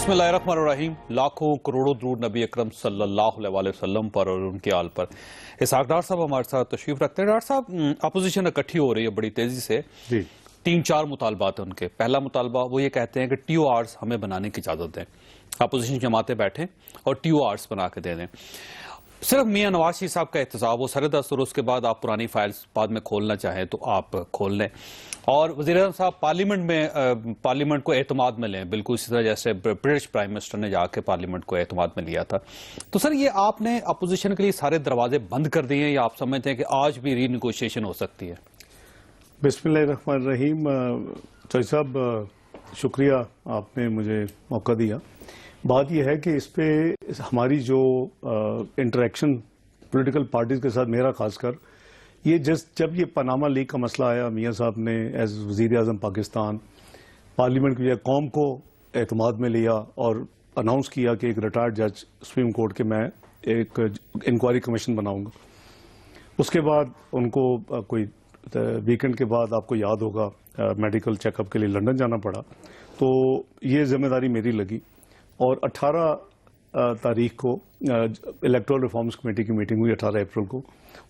बिस्मिल्लाहिर्रहमानिर्रहीम। लाखों करोड़ों दुरूद नबी अकरम सल्लल्लाहु अलैहि वसल्लम पर और उनके आल पर। इसहाक डार साहब हमारे साथ तशरीफ रखते हैं। डॉक्टर साहब, अपोजिशन इकट्ठी हो रही है बड़ी तेजी से जी। 3-4 मुतालबात हैं उनके। पहला मुतालबा वो ये कहते हैं कि TORs हमें बनाने की इजाज़त दें, अपोजिशन जमातें बैठें और TORs बना के दे दें। सिर्फ मियां नवाज शरीफ साहब का एहतसाब वो सरदस्त और उसके बाद आप पुरानी फाइल्स बाद में खोलना चाहें तो आप खोल लें, और वज़ीर-ए-आज़म साहब पार्लियामेंट को एतमाद में लें, बिल्कुल इसी तरह जैसे ब्रिटिश प्राइम मिनिस्टर ने जाके पार्लियामेंट को एतमाद में लिया था। तो सर, ये आपने अपोजिशन के लिए सारे दरवाजे बंद कर दिए हैं या आप समझते हैं कि आज भी रीनेगोशिएशन हो सकती है? बिस्मिल्लाहिर्रहमानिर्रहीम। चौधरी साहब, शुक्रिया आपने मुझे मौका दिया। बात यह है कि इस पे हमारी जो इंटरेक्शन पॉलिटिकल पार्टीज के साथ, मेरा खासकर ये जब ये पनामा लीग का मसला आया, मियां साहब ने एज वज़ीर आज़म पाकिस्तान पार्लियामेंट के कौम को एतमाद में लिया और अनाउंस किया कि एक रिटायर्ड जज सुप्रीम कोर्ट के मैं एक इंक्वायरी कमीशन बनाऊंगा। उसके बाद उनको कोई वीकेंड के बाद, आपको याद होगा, मेडिकल चेकअप के लिए लंदन जाना पड़ा। तो ये जिम्मेदारी मेरी लगी और 18 तारीख को इलेक्टोरल रिफॉर्म्स कमेटी की मीटिंग हुई, 18 अप्रैल को।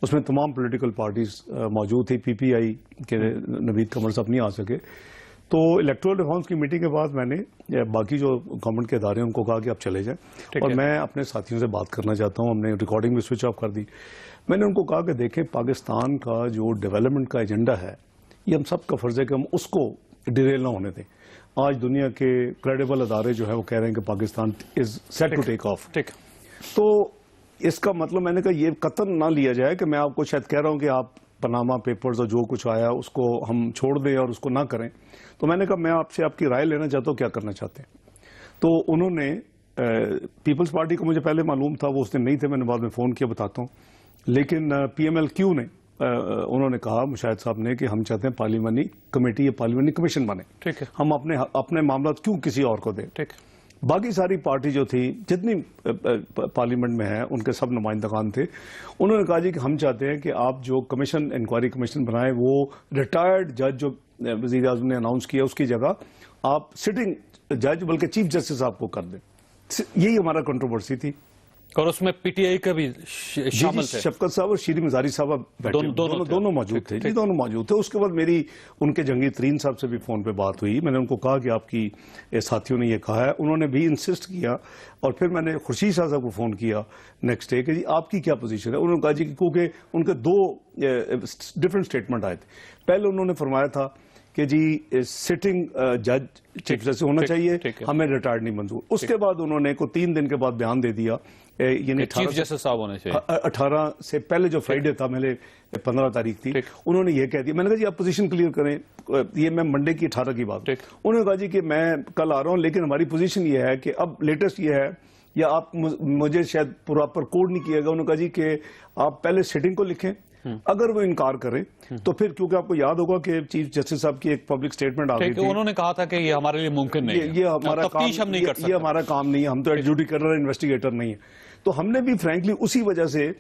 उसमें तमाम पॉलिटिकल पार्टीज मौजूद थी। PPI के नवीद कमर साहब नहीं आ सके। तो इलेक्टोरल रिफॉर्म्स की मीटिंग के बाद मैंने बाकी जो गवर्नमेंट के इदारे हैं उनको कहा कि आप चले जाएं और मैं अपने साथियों से बात करना चाहता हूं। हमने रिकॉर्डिंग भी स्विच ऑफ कर दी। मैंने उनको कहा कि देखें, पाकिस्तान का जो डेवलपमेंट का एजेंडा है, ये हम सब का फर्ज है कि हम उसको डिरेल ना होने दें। आज दुनिया के क्रेडिबल अदारे जो है वो कह रहे हैं कि Pakistan is set to take off. तो इसका मतलब, मैंने कहा, ये कतन ना लिया जाए कि मैं आपको शायद कह रहा हूं कि आप पनामा पेपर्स और जो कुछ आया उसको हम छोड़ दें और उसको ना करें। तो मैंने कहा, मैं आपसे आपकी राय लेना चाहता हूं, क्या करना चाहते हैं। तो उन्होंने पीपल्स पार्टी को मुझे पहले मालूम था, वो उस दिन नहीं थे, मैंने बाद में फोन किया, बताता हूं। लेकिन PMLQ ने उन्होंने कहा, मुशाहिद साहब ने, कि हम चाहते हैं पार्लियामानी कमेटी या पार्लियामानी कमीशन बने। ठीक है, हम अपने मामला क्यों किसी और को दें। ठीक, बाकी सारी पार्टी जो थी, जितनी पार्लियामेंट में है, उनके सब नुमाइंदगान थे। उन्होंने कहा जी कि हम चाहते हैं कि आप जो कमीशन, इंक्वायरी कमीशन बनाए, वो रिटायर्ड जज जो वज़ीर आज़म ने अनाउंस किया उसकी जगह आप सिटिंग जज, बल्कि चीफ जस्टिस आपको कर दें। यही हमारा कंट्रोवर्सी थी। और उसमें PTI का भी शामिल थे। शफकत साहब और शीरी मजारी साहब दोनों मौजूद थे जी, दोनों मौजूद थे। उसके बाद मेरी उनके जंगी तरीन साहब से भी फोन पे बात हुई। मैंने उनको कहा कि आपकी साथियों ने ये कहा है। उन्होंने भी इंसिस्ट किया और फिर मैंने खुर्शीद शाह साहब को फोन किया नेक्स्ट डे कि जी आपकी क्या पोजीशन है। उन्होंने कहा जी, क्योंकि उनके 2 डिफरेंट स्टेटमेंट आए थे। पहले उन्होंने फरमाया था कि जी सिटिंग जज चीफ जस्टिस होना चाहिए, हमें रिटायर्ड नहीं मंजूर। उसके बाद उन्होंने को 3 दिन के बाद बयान दे दिया, यानी चीफ जस्टिस साहब होने चाहिए। 18 से पहले जो फ्राइडे था, मेरे 15 तारीख थी, उन्होंने ये कह दिया। मैंने कहा जी आप पोजीशन क्लियर करें। ये मैं मंडे की 18 की बात। उन्होंने कहा जी कि मैं कल आ रहा हूं, लेकिन हमारी पोजीशन ये है कि अब लेटेस्ट ये है, या आप मुझे शायद प्रॉपर कोड नहीं किया गया। उन्होंने कहा जी कि आप पहले सिटिंग को लिखें, अगर वो इनकार करें तो फिर, क्योंकि आपको याद होगा कि चीफ जस्टिस साहब की एक पब्लिक स्टेटमेंट आ गई थी। उन्होंने कहा था कि ये हमारे लिए मुमकिन नहीं है, ये हमारा काम, हम नहीं कर सकते, ये हमारा काम नहीं है, हम तो एडजुडिकेटर इन्वेस्टिगेटर नहीं है। तो हमने भी फ्रैंकली उसी वजह से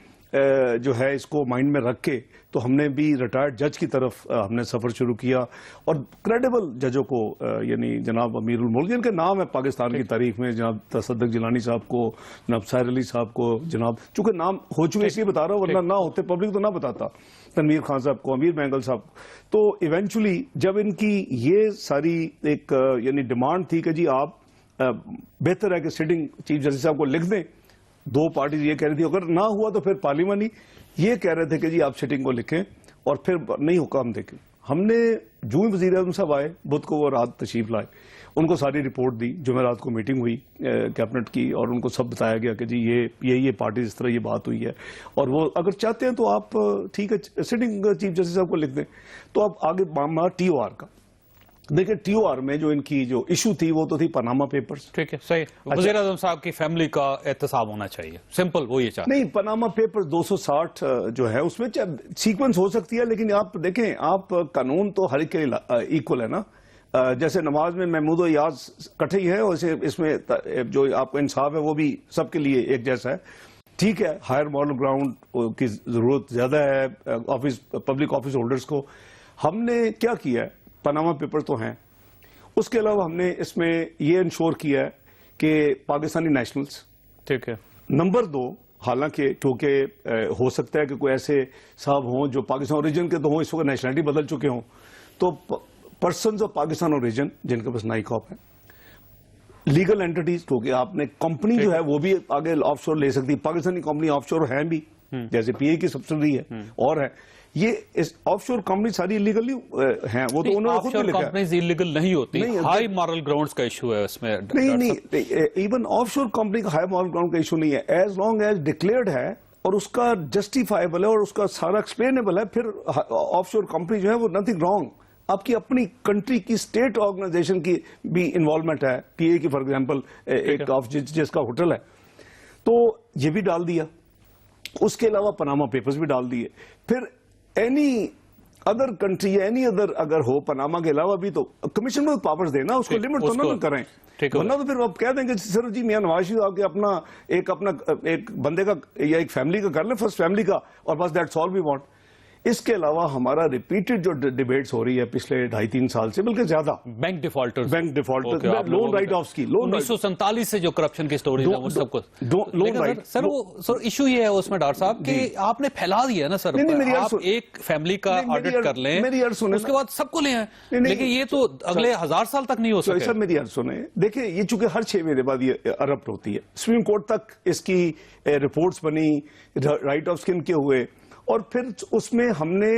जो है इसको माइंड में रख के, तो हमने भी रिटायर्ड जज की तरफ हमने सफर शुरू किया और क्रेडिबल जजों को, यानी जनाब अमीरुल मुल्क, जिनके नाम है पाकिस्तान की तारीख में, जनाब तसद्दुक जिलानी साहब को, जनाब साहिर अली साहब को, जनाब, चूंकि नाम हो चुके इसलिए बता रहा हूं, वरना ना होते पब्लिक तो ना बताता, तनवीर खान साहब को, अमीर बैंगल साहब को। तो इवेंचुअली जब इनकी ये सारी एक यानी डिमांड थी कि जी आप बेहतर है कि सिटिंग चीफ जस्टिस साहब को लिख दें, 2 पार्टीज ये कह रही थी, अगर ना हुआ तो फिर पार्लियामानी ये कह रहे थे कि जी आप सिटिंग को लिखें और फिर नहीं होगा हम देखें। हमने जो ही वज़ीर आज़म साहब आए, बुध को वो रात तशरीफ लाए, उनको सारी रिपोर्ट दी। जो मैं रात को मीटिंग हुई कैबिनेट की, और उनको सब बताया गया कि जी ये पार्टी इस तरह ये बात हुई है, और वो अगर चाहते हैं तो आप ठीक है सिटिंग चीफ जस्टिस साहब को लिख दें। तो अब आगे मामला TOR का। देखिए, TOR में जो इनकी जो इशू थी वो तो थी पनामा पेपर्स। ठीक है, सही। वज़ीर आज़म साहब की फैमिली का एहतसाब होना चाहिए, सिंपल, वो ये चाहते नहीं। पनामा पेपर्स 260 जो है उसमें सीक्वेंस हो सकती है, लेकिन आप देखें, आप कानून तो हर एक के इक्वल है ना। जैसे नमाज में महमूद और याज इकट्ठे ही है, वैसे इसमें जो आपको इंसाफ है वो भी सबके लिए एक जैसा है। ठीक है, हायर मॉरल ग्राउंड की जरूरत ज्यादा है पब्लिक ऑफिस होल्डर्स को। हमने क्या किया है, पनामा पेपर तो हैं, उसके अलावा हमने इसमें ये इंश्योर किया है کہ پاکستانی نیشنلز، ٹھیک ہے، نمبر 2 حالانکہ کیونکہ ہو سکتا ہے کہ کوئی ایسے صاحب ہوں جو پاکستان اوریجن کے تو ہوں، اس وقت نیشنلٹی بدل چکے ہوں، تو پرسنز آف پاکستان اوریجن جن کے پاس نائی کاپ ہے، لیگل اینٹیٹیز، کیونکہ آپ نے کمپنی جو ہے وہ بھی آگے آف شور لے سکتی، پاکستانی کمپنی آف شور ہیں بھی، جیسے پی اے کی سبسڈری ہے اور ہے، یہ آف شور کمپنی ساری انلیگل ہیں، وہ تو انہوں نے خود بھی لکھا ہے. کمپنیز انلیگل نہیں ہوتی، ہائی مارل گراؤنڈز کا ایشو ہے اس میں. نہیں ایون آف شور کمپنی کا ہائی مارل گراؤنڈ کا ایشو نہیں ہے، ایز لانگ ایز ڈکلیئرڈ ہے اور اس کا جسٹیفائبل ہے اور اس کا سارا ایکسپلینیبل ہے، پھر آف شور کمپنی جو ہے وہ نتھنگ رانگ. آپ کی اپنی کنٹری کی اسٹیٹ آرگنائزیشن کی بھی انوالومنٹ ہے، پی اے کی فار ایگزامپل ایک آف جس کا ہوٹل ہے، تو یہ بھی ڈال دیا. اس کے علاوہ پاناما پیپرز بھی ڈال دیے. پھر اینی ادر کنٹری یا اینی ادر اگر ہو پاناما کے علاوہ بھی تو کمیشن میں پاورز دینا، اس کو لمٹ تو نہ کریں، ورنہ تو پھر آپ کہہ دیں کہ صرف جی میاں نواز شریف آپ کے اپنا ایک بندے کا یا ایک فیملی کا کر لیں، فرسٹ فیملی کا، اور بس دیٹس آل وی وانٹ. اس کے علاوہ ہمارا ریپیٹڈ جو ڈیبیٹس ہو رہی ہے پچھلے 2.5-3 سال سے بلکہ زیادہ، bank defaulters, loan right office کی، 1947 سے جو کرپشن کی سٹوریز ہیں وہ سب کو لون رائٹ. سر ایشو یہ ہے اس میں ڈاکٹر صاحب کہ آپ نے پھیلا دیا نا سر، آپ ایک فیملی کا آڈٹ کر لیں اس کے بعد سب کو لے آئیں، لیکن یہ تو اگلے 1000 سال تک نہیں ہو سکے. سر میری عرض سنیں، دیکھیں یہ چونکہ ہر 6 مہینے بعد یہ ارپٹ ہوتی ہے، سپریم کورٹ تک اس کی رپورٹس بنی، رائٹ آف اسکن کے ہوئے، اور پھر اس میں ہم نے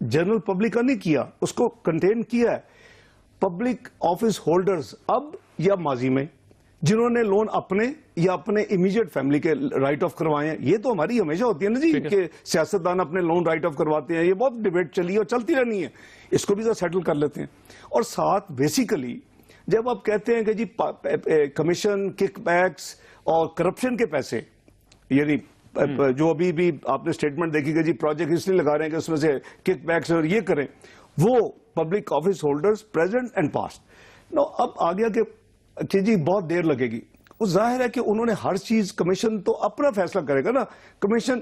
جنرل پبلک کا نہیں کیا، اس کو کنٹین کیا ہے پبلک آفس ہولڈرز اب یا ماضی میں جنہوں نے لون اپنے یا اپنے امیجیٹ فیملی کے رائٹ آف کروائے ہیں. یہ تو ہماری ہمیشہ ہوتی ہے نا جی کہ سیاستدان اپنے لون رائٹ آف کرواتے ہیں، یہ بہت ڈیبیٹ چلی اور چلتی رہنی ہے، اس کو بھی ذرا سیٹل کر لیتے ہیں. اور ساتھ بیسیکلی جب آپ کہتے ہیں کہ جی کمیشن، کک بیکس اور کرپشن کے پیسے، یعنی جو ابھی بھی آپ نے سٹیٹمنٹ دیکھی کہ جی پروجیکٹ اس لیے لگا رہے ہیں کہ اس میں سے کک بیکس اور یہ کریں، وہ public office holders present and past. نو اب آ گیا کہ جی بہت دیر لگے گی. وہ ظاہر ہے کہ انہوں نے ہر چیز، کمیشن تو اپنا فیصلہ کرے گا نا، کمیشن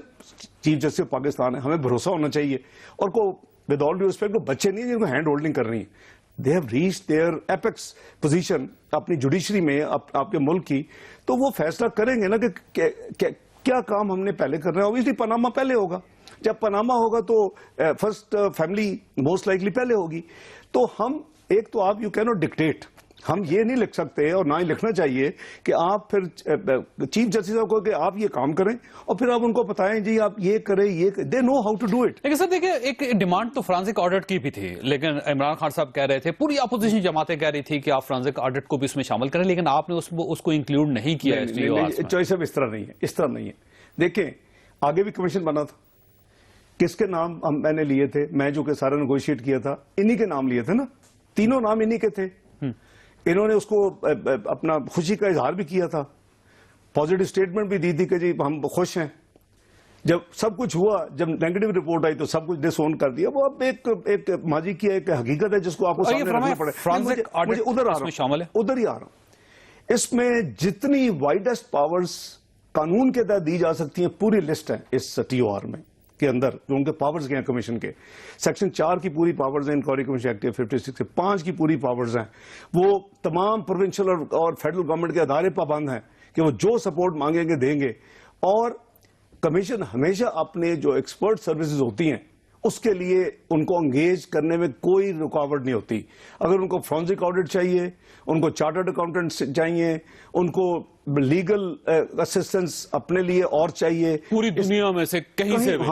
چیف جسٹس پاکستان ہے، ہمیں بھروسہ ہونا چاہیے. اور کو ود آل ڈیو ریسپیکٹ بچے نہیں جن کو ہینڈ ہولڈنگ کر رہی ہیں، they have reach their apex position اپنی جوڈیشری میں آپ کے ملک کی، تو وہ فیصلہ کریں گے نا کہ کیا کام ہم نے پہلے کرنا ہے. اوبیسلی پاناما پہلے ہوگا، جب پاناما ہوگا تو فرسٹ فیملی موسٹ لائکلی پہلے ہوگی. تو ہم ایک تو آپ یو کین ناٹ ڈکٹیٹ، ہم یہ نہیں لکھ سکتے اور نہ ہی لکھنا چاہیے کہ آپ پھر چیف جسٹس صاحب کو کہ آپ یہ کام کریں اور پھر آپ ان کو بتائیں جی آپ یہ کریں، یہ they know how to do it. لیکن سر دیکھیں ایک ڈیمانڈ تو فرانسک آڈٹ کی بھی تھی، لیکن عمران خان صاحب کہہ رہے تھے، پوری اپوزیشن جماعتیں کہہ رہی تھی کہ آپ فرانسک آڈٹ کو بھی اس میں شامل کریں، لیکن آپ نے اس کو انکلوڈ نہیں کیا. چوائس اب اس طرح نہیں ہے، اس طرح نہیں ہے. دیکھیں آگے بھی کمیشن بنا تھا، کس کے نام میں نے لیے تھے، میں جو کہ سارا نیگوشیٹ کیا تھا، انہی کے نام لیے تھے نا، تینوں نام انہی کے تھے. انہوں نے اس کو اپنا خوشی کا اظہار بھی کیا تھا، پازیٹو سٹیٹمنٹ بھی دی تھی کہ جی ہم خوش ہیں. جب سب کچھ ہوا، جب نیگیٹو رپورٹ آئی تو سب کچھ ڈس اون کر دیا. وہ اب ایک ماضی کی ایک حقیقت ہے جس کو آپ کو سامنے رکھنا پڑے. مجھے ادھر آ رہا ہوں، ادھر ہی آ رہا ہوں. اس میں جتنی وائڈسٹ پاورز قانون کے تحت دی جا سکتی ہیں پوری لسٹ ہے اس ٹی او آر میں کے اندر، جو ان کے پاورز ہیں کمیشن کے. سیکشن 4 کی پوری پاورز ہیں انکوائری کمیشن ایکٹ کے، 56 کے 5 کی پوری پاورز ہیں. وہ تمام پروونشل اور فیڈرل گورنمنٹ کے ادارے پابند ہیں کہ وہ جو سپورٹ مانگیں گے دیں گے. اور کمیشن ہمیشہ اپنے جو ایکسپرٹ سروسز ہوتی ہیں اس کے لیے ان کو انگیج کرنے میں کوئی رکاوٹ نہیں ہوتی. اگر ان کو فورنزک آڈٹ چاہیے، ان کو چارٹرڈ اکاؤنٹنٹ چاہیے، ان کو لیگل اسسٹنس اپنے لیے اور چاہیے، پوری دنیا میں سے کہیں سے بھی،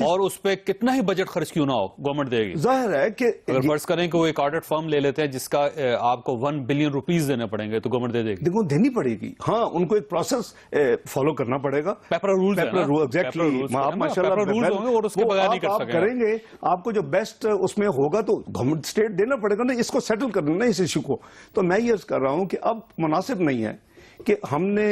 اور اس پہ کتنا ہی بجٹ خرچ کیوں نہ ہو گورنمنٹ دے گی. ظاہر ہے کہ اگر فرض کریں کہ وہ ایک آڈٹ فرم لے لیتے ہیں جس کا آپ کو 1 بلین روپیز دینے پڑیں گے تو گورنمنٹ دے دے گی. دیکھو دینی پڑے گی، ہاں ان کو ایک پروسیس فالو کرنا پڑے گا. پیپر رولز آپ ماشاءاللہ کریں گے، آپ کو جو بیسٹ اس میں ہوگا تو گورنمنٹ اسٹیٹ دینا پڑے گا نا، اس کو سیٹل کرنا نا اس ایشو کو. تو میں یہ عرض کر رہا ہوں کہ اب مناسب نہیں ہے کہ ہم نے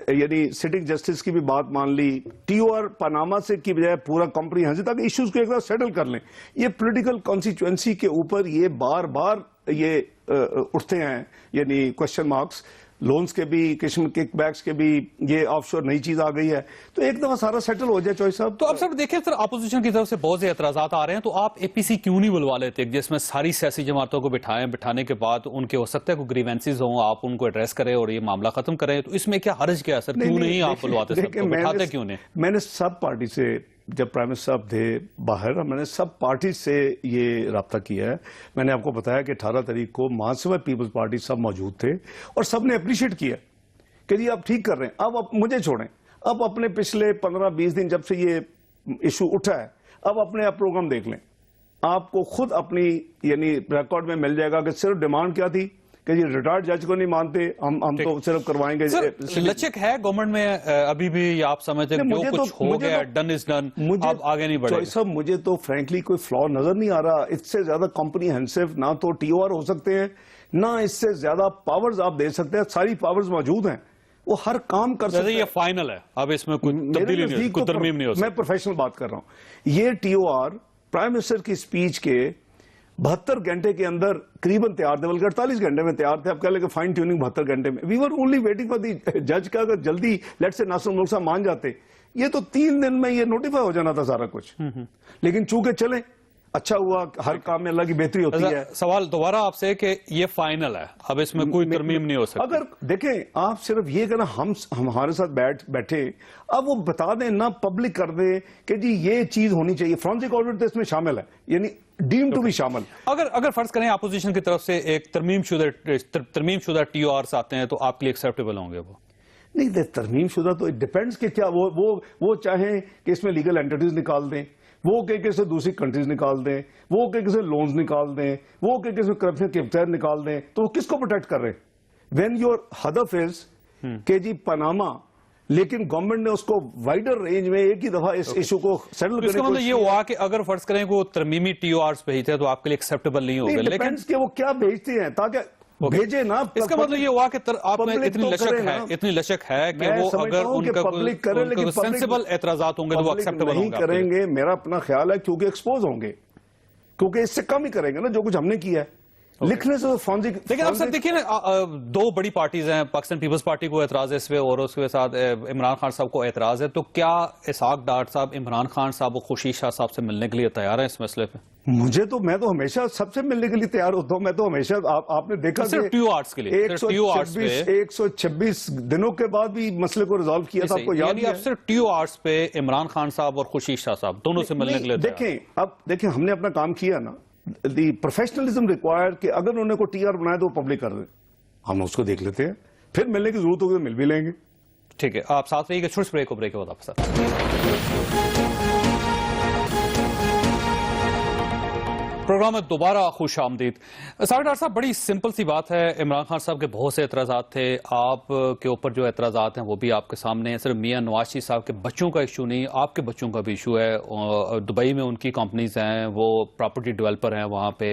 یعنی سٹنگ جسٹس کی بھی بات مان لی، ٹی او آر پاناما سے کی بجائے پورا کمپریہنسو تاکہ ایشوز کو ایک بار سیٹل کر لیں. یہ پولیٹیکل کانسٹیچوئنسی کے اوپر یہ بار بار یہ اٹھتے ہیں، یعنی کوشچن مارکس. लोन्स के भी, किस्म किकबैक्स के भी, ये ऑफशोर नई चीज आ गई है, तो एक दफा सारा सेटल हो जाए चॉइस साहब। तो अब सर देखिए, सर अपोजिशन की तरफ से बहुत से एतराजात आ रहे हैं, तो आप एपीसी क्यों नहीं बुलवा लेते जिसमें सारी सियासी जमातों को बिठाएं, बिठाने के बाद उनके हो सकता है कोई ग्रीवेंसेस हों, आप उनको एड्रेस करें और ये मामला खत्म करें, तो इसमें क्या हर्ज क्या है सर? क्यों नहीं आप बुलवाते, सबको बिठाते क्यों नहीं? मैंने सब पार्टी से, जब प्राइम मिनिस्टर साहब थे बाहर, मैंने सब पार्टी से ये राब्ता किया है। मैंने आपको बताया कि 18 तारीख को मानसवा पीपल्स पार्टी सब मौजूद थे और सब ने अप्रिशिएट किया कि जी आप ठीक कर रहे हैं, अब मुझे छोड़ें, अब अपने पिछले 15-20 दिन जब से ये इशू उठा है, अब अपने आप प्रोग्राम देख लें, आपको खुद अपनी यानी रिकॉर्ड में मिल जाएगा कि सिर्फ डिमांड क्या थी कि जी रिटायर्ड जज को नहीं मानते, हम तो सिर्फ करवाएंगे। लचक है गवर्नमेंट में अभी भी, आप समझते हैं जो कुछ हो गया डन इज डन, अब आगे नहीं बढ़ेगा? सब मुझे तो फ्रैंकली कोई फ्लॉ नजर नहीं आ रहा। इससे ज्यादा कॉम्प्रिहेंसिव ना तो टीओआर हो सकते हैं, ना इससे ज्यादा पावर्स आप दे सकते हैं। सारी पावर्स मौजूद हैं, वो हर काम कर सकते हैं। ये फाइनल है, अब इसमें कोई तब्दीली नहीं, कोई तरमीम नहीं हो सकती। मैं प्रोफेशनल बात कर रहा हूं। ये टीओआर प्राइम मिनिस्टर की स्पीच के 72 घंटे के अंदर करीबन तैयार थे, बल्कि 48 घंटे में तैयार थे। आप कह लेंगे फाइन ट्यूनिंग 72 घंटे में। We were only waiting for the जज का, अगर जल्दी लेट से नासिर मुल्क साहब मान जाते, ये तो 3 दिन में ये नोटिफाई हो जाना था सारा कुछ। लेकिन चूंकि चले, अच्छा हुआ, हर काम में अल्लाह की बेहतरी होती है। सवाल दोबारा आपसे कि ये फाइनल है, अब इसमें कोई तरमीम नहीं हो सकती। अगर देखें, आप सिर्फ ये कहना हम हमारे साथ बैठे, अब वो बता दें ना, पब्लिक कर दें कि जी ये चीज होनी चाहिए। फॉरेंसिक ऑडिट तो इसमें शामिल है, यानी डीम टू बी शामिल। अगर फर्ज करें अपोजिशन की तरफ से एक तरमीम शुदा टीओआर आते हैं, तो आपके लिए एक्सेप्टेबल होंगे वो? नहीं, तरमीम शुदा तो इट डिपेंड्स कि क्या वो चाहें कि इसमें लीगल एंटिटीज निकाल दें, वो के से दूसरी कंट्रीज निकाल दें, वो के से लोन्स निकाल दें, वो के से करप्शन के इफ्तार निकाल दें, तो वो किसको प्रोटेक्ट कर रहे हैं? व्हेन योर हदफ इज के जी पनामा, लेकिन गवर्नमेंट ने उसको वाइडर रेंज में एक ही दफा इस इशू को सेटल करने का मतलब ये हुआ कि अगर फर्ज करें वो तरमीमी टीओआर भेजते हैं तो आपके लिए एक्सेप्टेबल नहीं होगा। लेकिन वो क्या भेजते हैं, ताकि भेजे ना। इसका मतलब ये हुआ कि आप में इतनी लचक है कि वो अगर उनका सेंसिबल एतराजात होंगे तो वो एक्सेप्टेबल नहीं करेंगे। मेरा अपना ख्याल है क्योंकि एक्सपोज होंगे, क्योंकि इससे कम ही करेंगे ना जो कुछ हमने किया है। लिखने से फॉरेंसिक। लेकिन अब सर देखिए ना, 2 बड़ी पार्टीज हैं, पाकिस्तान पीपल्स पार्टी को एतराज है इस पे और उसके साथ इमरान खान साहब को एतराज है, तो क्या इसहाक डार साहब इमरान खान साहब और खुर्शीद शाह साहब से मिलने के लिए तैयार है इस मसले पे? मैं तो हमेशा सबसे मिलने के लिए तैयार होता हूं। मैं तो हमेशा आपने देखा सिर्फ टीओआर्स के लिए 126 दिनों के बाद भी मसले को रिजॉल्व किया था, आपको याद है? अब सिर्फ टीओआर्स पे इमरान खान साहब और खुर्शीद शाह साहब दोनों से मिलने के लिए देखें हमने अपना काम किया ना। दी प्रोफेशनलिज्म रिक्वायर्ड कि अगर उन्होंने को टीआर बनाया तो पब्लिक कर दे, हम उसको देख लेते हैं, फिर मिलने की जरूरत होगी तो मिल भी लेंगे। ठीक है, आप साथ रहिएगा, छोटे ब्रेक के बाद वापस प्रोग्राम में दोबारा खुश आमदीद। डॉक्टर साहब, बड़ी सिंपल सी बात है, इमरान खान साहब के बहुत से एतराज़ात थे, आप के ऊपर जो एतराज़ात हैं वो भी आपके सामने हैं। सिर्फ मियां नवाज शरीफ साहब के बच्चों का इशू नहीं, आपके बच्चों का भी इशू है। दुबई में उनकी कंपनीज हैं, वो प्रॉपर्टी डेवलपर हैं वहाँ पे।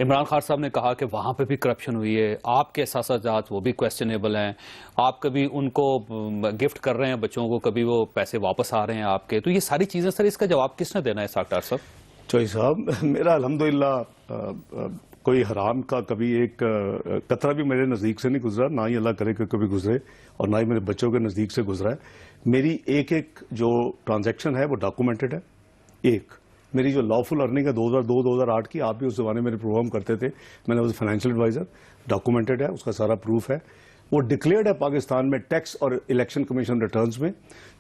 इमरान खान साहब ने कहा कि वहाँ पे भी करप्शन हुई है, आपके एहसास वो भी क्वेश्चनेबल हैं, आप कभी उनको गिफ्ट कर रहे हैं बच्चों को, कभी वो पैसे वापस आ रहे हैं आपके, तो ये सारी चीज़ें सर, इसका जवाब किसने देना है डॉक्टर साहब? चौधरी साहब, मेरा अल्हम्दुलिल्लाह कोई हराम का कभी एक कतरा भी मेरे नज़दीक से नहीं गुजरा, ना ही अल्लाह करे कि कभी गुजरे, और ना ही मेरे बच्चों के नज़दीक से गुजरा है। मेरी एक जो ट्रांजैक्शन है वो डॉक्यूमेंटेड है। एक मेरी जो लॉफुल अर्निंग है 2002-2008 की, आप भी उस जमाने में प्रोग्राम करते थे, मैंने उस फाइनेंशियल एडवाइजर, डॉक्यूमेंटेड है, उसका सारा प्रूफ है। वो डिक्लेयर्ड है पाकिस्तान में टैक्स और इलेक्शन कमीशन रिटर्न्स में।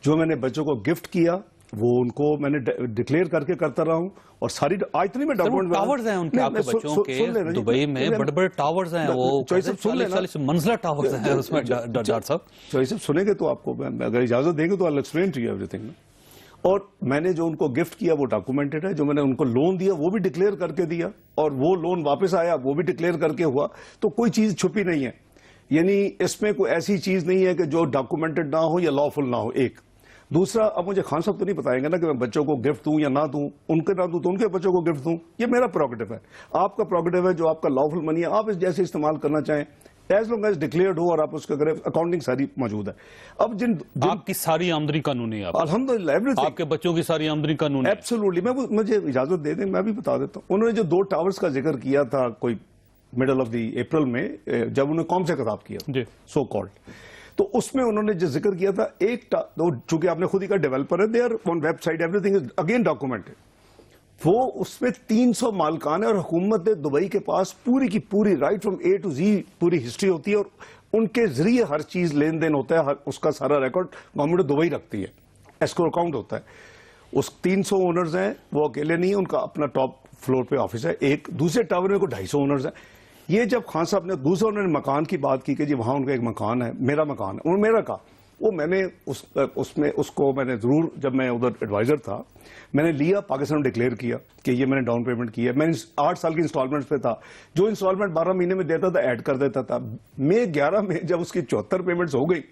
जो मैंने बच्चों को गिफ्ट किया वो उनको मैंने डिक्लेयर करके करता रहा हूं, और सारी आज नहीं मैं डॉक्यूमेंट टावर्स हैं उनके, आपके बच्चों के दुबई में बड़े-बड़े टावर्स हैं, वो 40 मंजिला टावर्स हैं उसमें। डॉक्टर साहब सुनेंगे तो आपको, अगर इजाजत देंगे तो I will explain to you everything. और मैंने जो उनको गिफ्ट किया वो डॉक्यूमेंटेड है। जो मैंने उनको लोन दिया वो भी डिक्लेयर करके दिया, और वो लोन वापस आया वो भी डिक्लेयर करके हुआ। तो कोई चीज छुपी नहीं है, यानी इसमें कोई ऐसी चीज नहीं है कि जो डॉक्यूमेंटेड ना हो या लॉफुल ना हो। एक दूसरा, अब मुझे खान साहब तो नहीं बताएंगे ना कि मैं बच्चों को गिफ्ट दूं या ना दूं, उनके ना दूं तो उनके बच्चों को गिफ्ट दूं, ये मेरा प्रोगेटिव है। आपका प्रोगेटिव है, जो आपका लॉफुल मनी है आप इस जैसे इस्तेमाल करना चाहें, एज लॉन्ग एज डिक्लेयर्ड हो और आप उसका करें, अकाउंटिंग सारी मौजूद है। अब जिन आपकी सारी आमदनी कानूनी है, अल्हम्दुलिल्लाह एवरीथिंग, आपके बच्चों की सारी आमदनी कानूनी है। एब्सोल्युटली। मुझे इजाजत दे दें, मैं भी बता देता हूं। उन्होंने जो 2 टावर्स का जिक्र किया था, कोई मिडल ऑफ द अप्रैल में जब उन्होंने कौम से खिताब किया सो कॉल्ड, तो उसमें उन्होंने जो जिक्र किया था चूंकि आपने खुद ही का डेवलपर है, they are on website, everything is again documented, वो उसमें 300 मालिकान है और हुकूमत दुबई के पास पूरी की पूरी राइट फ्रॉम ए टू जी पूरी हिस्ट्री होती है और उनके जरिए हर चीज लेन देन होता है, उसका सारा रिकॉर्ड गवर्नमेंट दुबई रखती है, एस्क्रो अकाउंट होता है। उस 300 ओनर्स हैं, वो अकेले नहीं है, उनका अपना टॉप फ्लोर पे ऑफिस है, एक दूसरे टावर में कोई 250 ओनर्स हैं। ये जब खान साहब ने दूसरे उन्होंने मकान की बात की कि जी वहां उनका एक मकान है, मेरा मकान है, उन्होंने मेरा कहा, वो मैंने उसमें उसको मैंने जरूर, जब मैं उधर एडवाइजर था, मैंने लिया, पाकिस्तान डिक्लेयर किया कि ये मैंने डाउन पेमेंट किया, मैंने 8 साल की इंस्टॉलमेंट पे था, जो इंस्टॉलमेंट 12 महीने में देता था ऐड कर देता था। मई 11 में जब उसकी 74 पेमेंट्स हो गई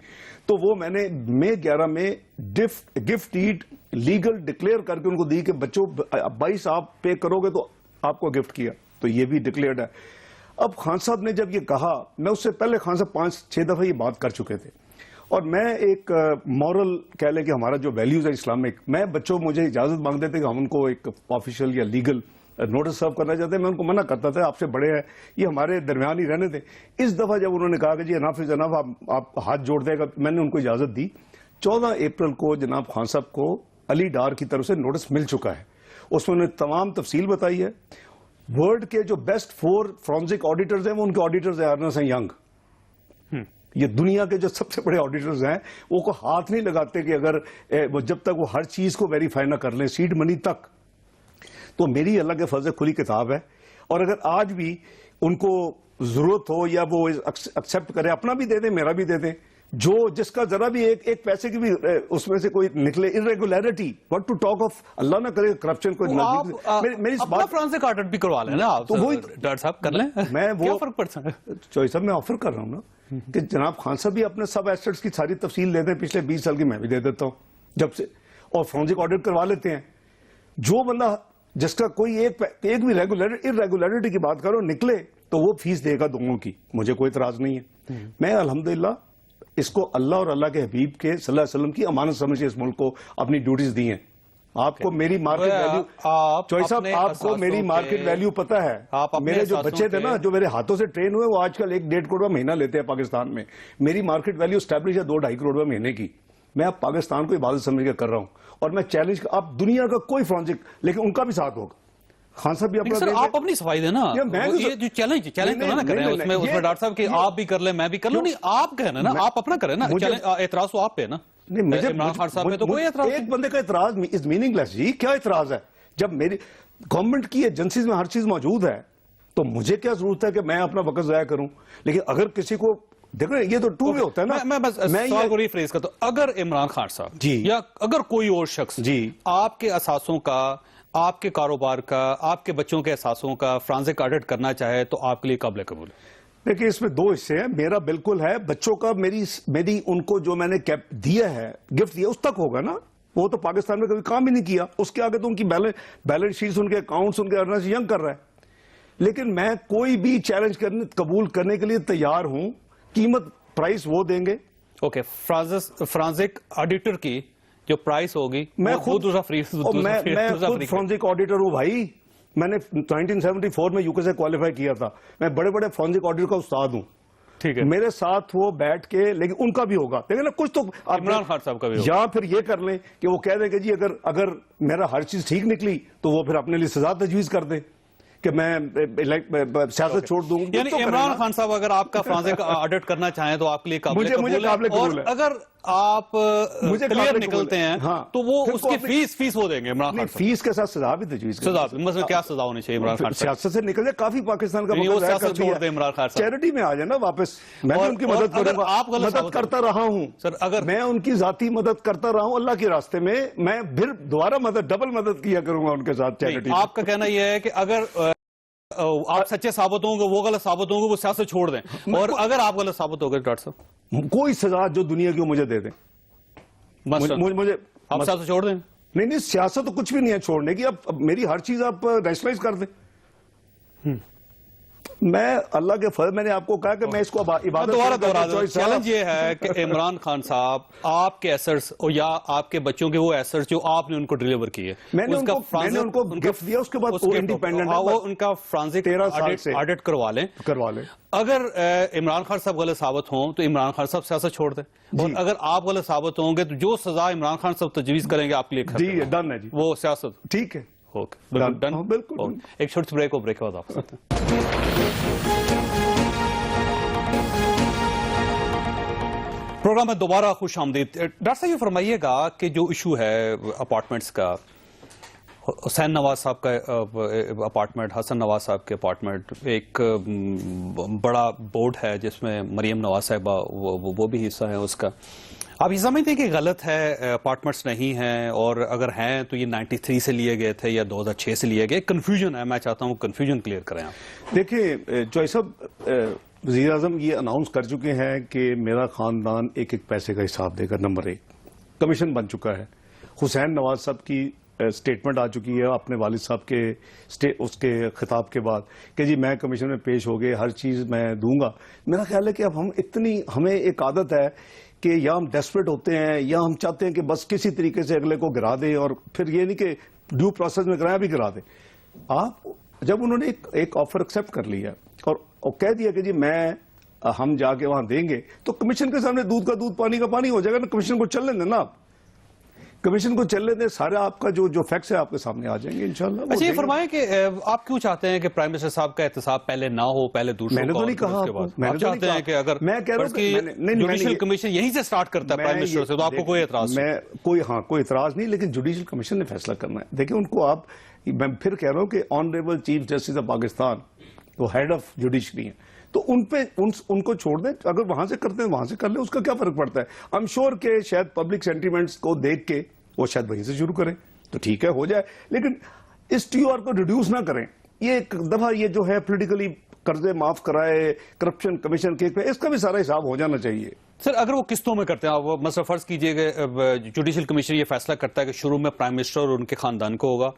तो वो मैंने मई 11 में गिफ्ट डीड लीगल डिक्लेयर करके उनको दी कि बच्चों 22 आप पे करोगे तो आपको गिफ्ट किया, तो ये भी डिक्लेयर्ड है। अब खान साहब ने जब ये कहा, मैं उससे पहले खान साहब 5-6 दफा ये बात कर चुके थे, और मैं एक मॉरल कह लें कि हमारा जो वैल्यूज है इस्लामिक, मैं बच्चों मुझे इजाजत मांगते थे कि हम उनको एक ऑफिशियल या लीगल नोटिस सर्व करना चाहते हैं, मैं उनको मना करता था, आपसे बड़े हैं, ये हमारे दरमियान ही रहने थे। इस दफा जब उन्होंने कहा कि जी अनाफ इज अनाफ, आप हाथ जोड़ देगा, मैंने उनको इजाजत दी। 14 अप्रैल को जनाब खान साहब को अली डार की तरफ से नोटिस मिल चुका है, उसमें उन्होंने तमाम तफसील बताई है। वर्ल्ड के जो बेस्ट 4 फॉरेंसिक ऑडिटर्स हैं वो उनके ऑडिटर्स हैं, अर्नेस्ट एंड यंग, ये दुनिया के जो सबसे बड़े ऑडिटर्स हैं, वो को हाथ नहीं लगाते कि अगर वो जब तक वो हर चीज को वेरीफाई ना कर लें, सीड मनी तक। तो मेरी अल्लाह के फजल खुली किताब है, और अगर आज भी उनको जरूरत हो या वो एक्सेप्ट करे, अपना भी दे दें, मेरा भी दे दें, जो जिसका जरा भी एक पैसे की भी उसमें से कोई निकले irregularity, what to talk of, अल्लाह ना करे करप्शन को मेरी बात फ्रांसिक ऑडिट भी करवा लें ना आप, तो वही डॉक्टर साहब कर लें, मैं वो फर्क पड़ता है चॉइस साहब मैं ऑफर कर रहा हूं ना कि जनाब खान साहब भी अपने सब एसेट्स की सारी तफसील दे दें, पिछले 20 साल की मैं भी दे देता हूं जब से, और फॉरेंसिक ऑडिट करवा लेते हैं। जो बंदा जिसका कोई एक भी इरेगुलरिटी की बात करो निकले तो वो फीस देगा दोनों की, मुझे कोई इतराज नहीं है। मैं अल्हम्दुलिल्लाह इसको अल्लाह और अल्लाह के हबीब के सल्लल्लाहु अलैहि वसल्लम की अमानत समझ के इस मुल्क को अपनी ड्यूटीज दी हैं। आपको मेरी मार्केट वैल्यू, चॉइस साहब आपको मेरी मार्केट वैल्यू पता है, मेरे जो बच्चे थे ना जो मेरे हाथों से ट्रेन हुए, वो आजकल 1-1.5 करोड़ रुपया महीना लेते हैं पाकिस्तान में। मेरी मार्केट वैल्यू स्टैब्लिश है 2-2.5 करोड़ रुपया महीने की। मैं अब पाकिस्तान को इबादत समझ के कर रहा हूं, और मैं चैलेंज, आप दुनिया का कोई फॉरेंसिक, लेकिन उनका भी साथ होगा। खान साहब भी अपना, आप अपनी सफाई देना, ये जो चैलेंज ना करें उसमें डॉक्टर साहब कि आप भी कर ले मैं भी कर लूं, नहीं आप कहें ना, आप अपना करें ना, एतराज तो आप पे ना। इमरान खान साहब पे तो कोई एतराज, एक बंदे का एतराज इज मीनिंगलेस जी, क्या एतराज है? जब मेरी गवर्नमेंट की एजेंसीज में हर चीज मौजूद है तो मुझे क्या जरूरत है कि मैं अपना वक्त जाया करूं? लेकिन अगर किसी को देखो, ये तो टू वे होता है ना। मैं बस सवाल को रिफ्रेज करता हूं, अगर इमरान खान साहब जी या अगर कोई और शख्स जी आपके असासों का, आपके कारोबार का, आपके बच्चों के एहसासों का फ्रांसिक ऑडिट करना चाहे तो आपके लिए काबिल कबूल है? देखिए इसमें 2 हिस्से हैं, मेरा बिल्कुल है, बच्चों का मेरी उनको जो मैंने कैप दिया है, गिफ्ट दिया, उस तक होगा ना। वो तो पाकिस्तान में कभी काम ही नहीं किया, उसके आगे तो उनकी बैलेंस शीट, उनके अकाउंट्स, उनके अर्नेस्ट यंग कर रहा है। लेकिन मैं कोई भी चैलेंज कबूल करने के लिए तैयार हूं, कीमत प्राइस वो देंगे। ओके, फ्रांसिक ऑडिटर की जो प्राइस होगी मैं खुद दूसरा फॉरेंसिक ऑडिटर हूं भाई, मैंने 1974 में यूके से क्वालिफाई किया था, मैं बड़े बड़े फॉरेंसिक ऑडिटर का उस्ताद हूं। ठीक है, मेरे साथ वो बैठ के, लेकिन उनका भी होगा, लेकिन ना कुछ तो इमरान खान साहब का भी होगा। या फिर ये कर लें कि वो कह दें कि जी अगर मेरा हर चीज ठीक निकली तो वो फिर अपने लिए सजा तजवीज कर दे कि मैं सियासत छोड़ दूं। यानी इमरान खान साहब अगर आपका फ्रांसिक ऑडिट करना चाहें तो आपके लिए काबिल कबूल है, और अगर आप क्लियर निकलते हैं तो वो उसकी फीस वो देंगे इमरान खान। फीस के साथ सजा भी तजवीज, सजा मतलब क्या सजा होनी चाहिए इमरान खान? सियासत से निकल जाए, काफी पाकिस्तान का छोड़ दे इमरान खान साहब, चैरिटी में आ जाए ना वापस, मैं भी उनकी मदद करूंगा, आप मदद करता रहा हूं सर, अगर मैं उनकी जाती मदद करता रहा हूं अल्लाह के रास्ते में, मैं फिर दोबारा डबल मदद किया करूंगा उनके साथ चैरिटी। आपका कहना यह है कि अगर आप सच्चे साबित होंगे, वो गलत साबित होंगे, वो सियासत छोड़ दें, और अगर आप गलत साबित हो गए डॉक्टर साहब, कोई सजा जो दुनिया की मुझे दे दें, मुझे आप सियासत छोड़ दें। नहीं, सियासत तो कुछ भी नहीं है छोड़ने की, अब मेरी हर चीज आप नेशनलाइज कर दें। میں اللہ کے فضل میں نے آپ کو کہا کہ میں اس کو عبادت دوبارہ چیلنج یہ ہے کہ عمران خان صاحب آپ کے ایسٹس یا آپ کے بچوں کے وہ ایسٹس جو آپ نے ان کو ڈیلیور کیے میں نے ان کو گفٹ دیا, اس کے بعد وہ انڈیپینڈنٹ وہ ان کا فرانسک آڈٹ کروا لیں. اگر عمران خان صاحب غلط ثابت ہوں تو عمران خان صاحب سیاست چھوڑ دیں, اور اگر آپ غلط ثابت ہوں گے تو جو سزا عمران خان صاحب تجویز کریں گے آپ کے لیے جی ڈن ہے جی, وہ سیاست ٹھیک ہے. بالکل. ایک چھوٹی سی بریک ہو, بریک کے بعد آپ سے پروگرام میں دوبارہ خوش آمدید. ڈاکٹر صاحب یہ فرمائیے گا کہ جو ایشو ہے اپارٹمنٹس کا, حسین نواز صاحب کا اپارٹمنٹ, حسن نواز صاحب کے اپارٹمنٹ, ایک بڑا بورڈ ہے جس میں مریم نواز صاحبہ وہ بھی حصہ ہے اس کا. آپ یہ سمجھتے ہیں کہ غلط ہے, اپارٹمنٹس نہیں ہیں, اور اگر ہیں تو یہ 93 سے لیے گئے تھے یا 2006 سے لیے گئے؟ کنفیوژن ہے, میں چاہتا ہوں کنفیوژن کلیئر کریں آپ. دیکھیں جوئی صاحب, وزیر اعظم یہ اناؤنس کر چکے ہیں کہ میرا خاندان ایک ایک پیسے کا حساب دے گا. نمبر 1, کمیشن بن چکا ہے. حسین نواز صاحب کی سٹیٹمنٹ آ چکی ہے اپنے والد صاحب کے اس کے خطاب کے بعد کہ جی میں کمیشن میں پیش ہو گئے, ہر چیز میں دوں گا. میرا خیال ہے کہ اب ہمیں ایک عادت ہے کہ یا ہم ڈیسپریٹ ہوتے ہیں یا ہم چاہتے ہیں کہ بس کسی طریقے سے اگلے کو گرا دیں, اور پھر یہ نہیں کہ ڈیو پروسیس میں کرایا بھی گرا دیں. آپ جب انہوں نے ایک آفر ایکسپٹ کر لیا اور کہہ دیا کہ جی ہم جا کے وہاں دیں گے, تو کمیشن کے سامنے دودھ کا دودھ پانی کا پانی ہو جائے گا نا. کمیشن کو چلنے دیں نا, آپ کمیشن کو چلنے دیں, سارے آپ کا جو فیکٹس ہے آپ کے سامنے آ جائیں گے انشاءاللہ. اچھا یہ فرمائیں کہ آپ کیوں چاہتے ہیں کہ پرائم منسٹر صاحب کا احتساب پہلے نہ ہو, پہلے دوسروں کا؟ میں نے تو نہیں کہا, آپ چاہتے ہیں کہ اگر جوڈیشل کمیشن یہیں سے سٹارٹ کرتا ہے پرائم منسٹر سے, تو آپ کو کوئی اعتراض؟ کوئی اعتراض نہیں, لیکن جوڈیشل کمیشن نے فیصلہ کرنا ہے. دیکھیں ان کو آپ, میں پھر کہہ رہا ہوں کہ honourable chief justice of Pakistan وہ ہیڈ آف جوڈیشری ہیں, تو ان کو چھوڑ دیں. اگر وہاں سے کرتے ہیں وہاں سے کر لیں, اس کا کیا فرق پڑتا ہے. آئی ایم شیور کہ شاید پبلک سینٹیمنٹس کو دیکھ کے وہ شاید وہیں سے شروع کریں تو ٹھیک ہے, ہو جائے, لیکن اس ٹی او آر کو ریڈیوس نہ کریں. یہ ایک دفعہ یہ جو ہے پولیٹیکلی قرضے معاف کرائے, کرپشن کمیشن کے, اس کا بھی سارا حساب ہو جانا چاہیے. سر اگر وہ قسطوں میں کرتے ہیں, آپ مثلا فرض کیجئے کہ جوڈیشل کمیشن یہ فیصلہ کرتا ہے کہ شروع میں پرائم منسٹر اور ان کے خاندان کو ہوگا,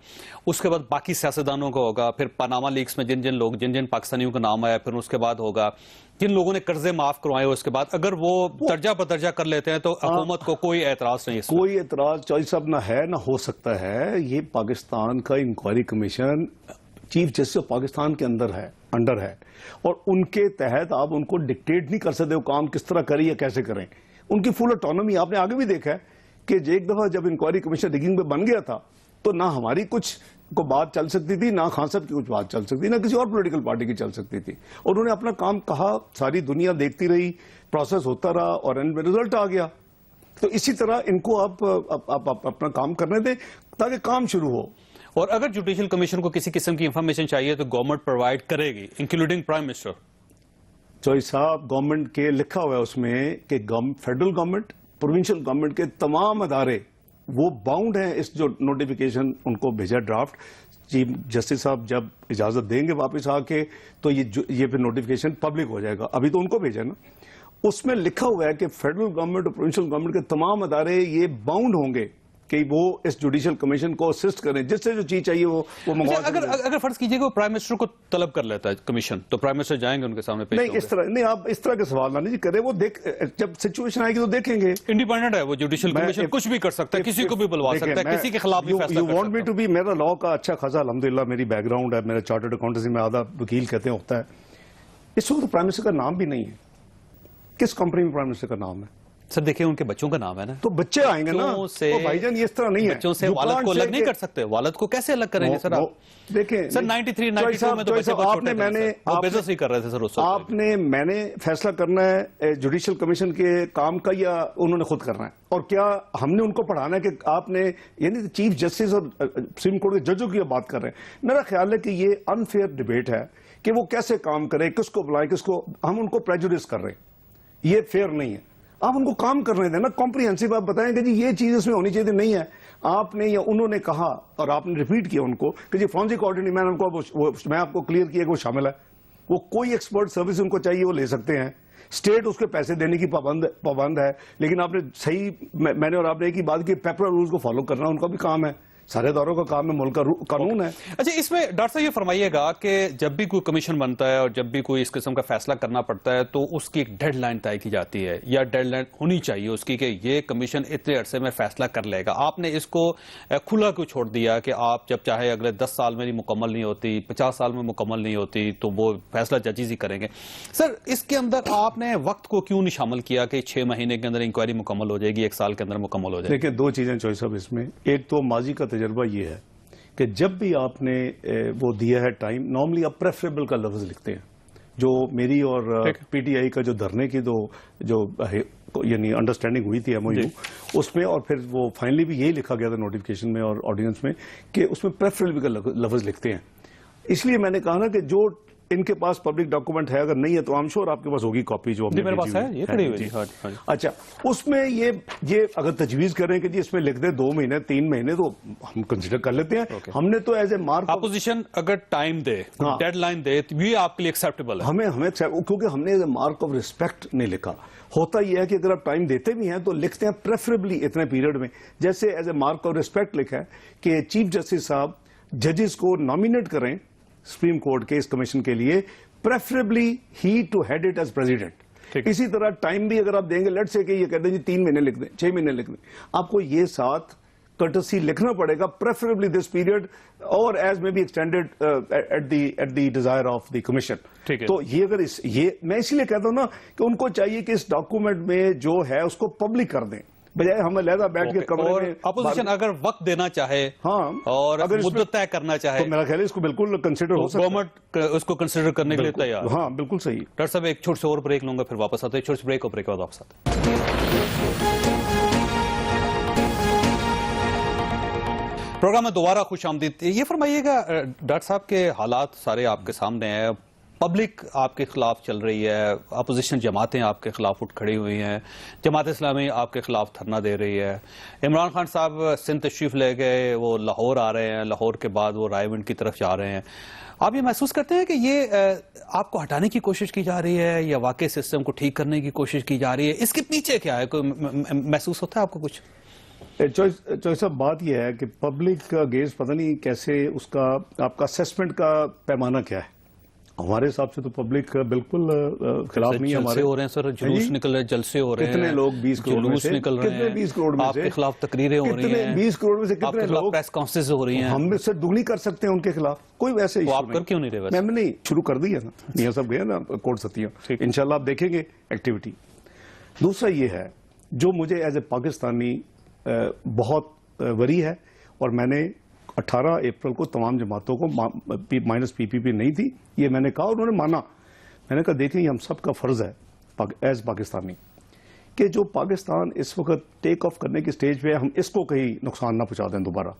اس کے بعد باقی سیاستدانوں کو ہوگا, پھر پاناما لیکس میں جن پاکستانیوں کا نام آیا, پھر اس کے بعد ہوگا جن لوگوں نے قرضے معاف کروائے, اس کے بعد اگر وہ درجہ بدرجہ کر لیتے ہیں تو حکومت کو کوئی اعتراض نہیں ہے؟ کوئی اعتراض چوئی صاحب نہ ہے نہ ہو سکتا ہے. یہ پاکستان کا inquiry commission chief justice of Pakistan کے انڈر ہے, اور ان کے تحت آپ ان کو ڈکٹیٹ نہیں کر سکتے وہ کام کس طرح کریں یا کیسے کریں. ان کی فل آٹونومی. آپ نے آگے بھی دیکھا ہے کہ ایک دفعہ جب انکوائری کمیشن ریگنگ پہ بن گیا تھا تو نہ ہماری کچھ کو بات چل سکتی تھی, نہ خان صاحب کی کچھ بات چل سکتی, نہ کسی اور پولیٹیکل پارٹی کی چل سکتی تھی. اور انہوں نے اپنا کام کہا, ساری دنیا دیکھتی رہی, پروسیس ہوتا رہا, اور اینڈ میں رزلٹ آ گیا. تو اسی طرح ان کو آپ اپنا کام کرنے دیں تاکہ کام شروع ہو. اور اگر جوڈیشل کمیشن کو کسی قسم کی انفارمیشن چاہیے تو گورنمنٹ پرووائڈ کرے گی, انکلوڈنگ پرائم منسٹر. چوئی صاحب گورنمنٹ کے لکھا ہوا ہے اس میں کہ فیڈرل گورنمنٹ, پروونشل گورنمنٹ کے تمام ادارے وہ باؤنڈ ہیں اس جو نوٹیفیکیشن ان کو بھیجا ڈرافٹ. چیف جسٹس صاحب جب اجازت دیں گے واپس آ کے تو یہ پھر نوٹیفیکیشن پبلک ہو جائے گا. ابھی تو ان کو بھیجا نا, اس میں لکھا ہوا ہے کہ فیڈرل گورنمنٹ اور پروونشل گورنمنٹ کے تمام ادارے یہ باؤنڈ ہوں گے کہ وہ اس جوڈیشل کمیشن کو اسسٹ کریں, جس سے جو چیز چاہیے وہ منگوا. اگر فرض کیجئے کہ وہ پرائم منسٹر کو طلب کر لیتا ہے کمیشن, تو پرائم منسٹر جائیں گے ان کے سامنے پیش؟ نہیں, اس طرح نہیں, آپ اس طرح کے سوال نہ کریں. وہ جب سچویشن آئے گی تو دیکھیں گے. انڈیپینڈنٹ ہے وہ جوڈیشل کمیشن, کچھ بھی کر سکتا ہے, کسی کو بھی بلوا سکتا ہے, کسی کے خلاف بھی فیصلہ کر سکتا ہے. میرا لاء کا اچھا خاصا الحمدللہ میری بیک گراؤنڈ ہے, میرا چارٹرڈ اکاؤنٹنسی میں آدھا وکیل کہتے ہیں ہوتا ہے. اس وقت پرائم منسٹر کا نام بھی نہیں ہے. کس کمپنی میں پرائم منسٹر کا نام ہے؟ سر دیکھیں ان کے بچوں کا نام ہے نا, تو بچے آئیں گے نا. بھائی جان یہ اس طرح نہیں ہے, بچوں سے والد کو الگ نہیں کر سکتے. والد کو کیسے الگ کریں گے سر آپ؟ دیکھیں سر 93 92 میں تو بچے بہت چھوٹے تھے, وہ بزنس ہی کر رہے تھے سر اس وقت. میں نے فیصلہ کرنا ہے جوڈیشل کمیشن کے کام کا یا انہوں نے خود کرنا ہے, اور کیا ہم نے ان کو پڑھانا ہے کہ آپ نے, یعنی چیف جسٹس اور سپریم کورٹ کے ججوں کی بات کر رہے ہیں. میرا خیال ہے کہ یہ انفیئر ڈیبیٹ ہے کہ وہ کیسے کام کرے, کس کو بلائیں, کس کو. ہم ان کو پریجوڈس کر رہے ہیں, یہ فیئر نہیں ہے. آپ ان کو کام کرنے دیں نا, کمپریہنسو آپ بتائیں کہ جی یہ چیز اس میں ہونی چاہیے, نہیں ہے. آپ نے یا انہوں نے کہا اور آپ نے ریپیٹ کیا ان کو کہ جی فورنسک آڈیٹ, میں آپ کو کلیئر کیا کہ وہ شامل ہے. وہ کوئی ایکسپرٹ سروس ان کو چاہیے وہ لے سکتے ہیں. اسٹیٹ اس کے پیسے دینے کی پابند ہے, لیکن آپ نے صحیح, میں نے اور آپ نے ایک ہی بات کی, پیپر رولز کو فالو کرنا ان کا بھی کام ہے. सारे इदारों का काम है, मुल्क का कानून है। अच्छा, इसमें डॉक्टर साहब ये फरमाइएगा कि जब भी कोई कमीशन बनता है और जब भी कोई इस किस्म का फैसला करना पड़ता है तो उसकी एक डेडलाइन तय की जाती है या डेडलाइन होनी चाहिए उसकी कि ये कमीशन इतने अरसे में फैसला कर लेगा। आपने इसको खुला क्यों छोड़ दिया कि आप जब चाहे अगले 10 साल में मुकम्मल नहीं होती, 50 साल में मुकम्मल नहीं होती तो वो फैसला जजेस ही करेंगे? सर, इसके अंदर आपने वक्त को क्यों नहीं शामिल किया कि 6 महीने के अंदर इंक्वायरी मुकम्मल हो जाएगी, 1 साल के अंदर मुकम्मल हो जाएगी? देखिए, दो चीजें चॉइस साहब इसमें। एक तो माजी का तजर्बा ये है कि जब भी आपने वो दिया है टाइम, नॉर्मली आप प्रेफरेबल का लफ्ज लिखते हैं। जो मेरी और पीटीआई का जो धरने की जो यानी अंडरस्टैंडिंग हुई थी एमओयू, उसमें और फिर वो फाइनली भी यही लिखा गया था नोटिफिकेशन में और ऑर्डिनेंस में कि उसमें प्रेफरेबल का लफ्ज लिखते हैं। इसलिए मैंने कहा ना कि जो इनके पास पब्लिक डॉक्यूमेंट है, अगर नहीं है तो आई एम श्योर आपके पास होगी कॉपी जो मेरे पास है, ये पड़ी हुई है। अच्छा, उसमें ये अगर तजवीज करें कि जी इसमें लिख दे 2 महीने 3 महीने तो हम कंसिडर कर लेते हैं। हमने तो एज ए मार्क अपोजिशन अगर टाइम दे, डेडलाइन दे तो ये आपके लिए एक्सेप्टेबल है। हमें क्योंकि हमने as a mark of respect नहीं लिखा। होता यह है कि अगर आप टाइम देते भी हैं तो लिखते हैं प्रेफरेबली इतने पीरियड में। जैसे as a mark of respect लिखा है कि चीफ जस्टिस साहब जजेस को नॉमिनेट करें सुप्रीम कोर्ट के इस कमीशन के लिए, प्रेफरेबली ही to head it as president. इसी तरह टाइम भी अगर आप देंगे, लेट से कि ये कहते हैं जी 3 महीने लिख दें, 6 महीने लिख दें, आपको ये साथ कर्टसी लिखना पड़ेगा, प्रेफरेबली दिस पीरियड और एज में be extended at the desire of the commission. तो ये अगर ये मैं इसलिए कहता हूं ना कि उनको चाहिए कि इस डॉक्यूमेंट में जो है उसको पब्लिक कर दें, बजाय हम लहदा बैठ के कमरे में। अपोजिशन अगर वक्त देना चाहे, हाँ, और अगर मुद्दत तय करना चाहे, तो मेरा ख्याल है इसको बिल्कुल कंसिडर हो सकता है। गवर्नमेंट उसको कंसिडर करने के लिए तैयार। हाँ, बिल्कुल सही। डॉक्टर साहब, एक छोटे से और ब्रेक लूंगा, फिर वापस आते हैं। छोटे से ब्रेक और ब्रेक के बाद वापस आते हैं। प्रोग्राम में दोबारा खुश आमदीद। ये फरमाइएगा डॉक्टर साहब के हालात सारे आपके सामने हैं, पब्लिक आपके खिलाफ चल रही है, अपोजिशन जमातें आपके खिलाफ उठ खड़ी हुई हैं, जमात इस्लामी आपके खिलाफ धरना दे रही है, इमरान खान साहब सिंध तशरीफ ले गए, वो लाहौर आ रहे हैं, लाहौर के बाद वो रायविंड की तरफ जा रहे हैं। आप ये महसूस करते हैं कि ये आपको हटाने की कोशिश की जा रही है या वाकई सिस्टम को ठीक करने की कोशिश की जा रही है? इसके पीछे क्या है? कोई महसूस होता है आपको कुछ? चॉइस साहब, बात यह है कि पब्लिक का गेज पता नहीं कैसे, उसका आपका असेसमेंट का पैमाना क्या है। हमारे हिसाब से तो पब्लिक बिल्कुल खिलाफ नहीं है हमारे। हो रहे हैं सर, जुलूस निकल रहे हैं, जलसे हो रहे हैं। कितने लोग 20 करोड़ में से निकल रहे हैं, 20 करोड़ में से आपके खिलाफ तकरीरें हो रही हैं, 20 करोड़ में से कितने लोग प्रेस कॉन्फ्रेंस हो रही हैं। हम से दुगनी कर सकते हैं उनके खिलाफ, कोई वैसे इशू आप कर क्यों नहीं रहे? मैंने नहीं शुरू कर दी है ना, मियां साहब गए ना कोर्ट सतिया, इंशाल्लाह आप देखेंगे एक्टिविटी। दूसरा ये है जो मुझे एज ए पाकिस्तानी बहुत वरी है, और मैंने 18 अप्रैल को तमाम जमातों को माइनस पीपीपी नहीं थी, ये मैंने कहा, उन्होंने माना। मैंने कहा देखें, हम सब का फर्ज है एज पाकिस्तानी कि जो पाकिस्तान इस वक्त टेक ऑफ करने की स्टेज पे है, हम इसको कहीं नुकसान ना पहुंचा दें दोबारा।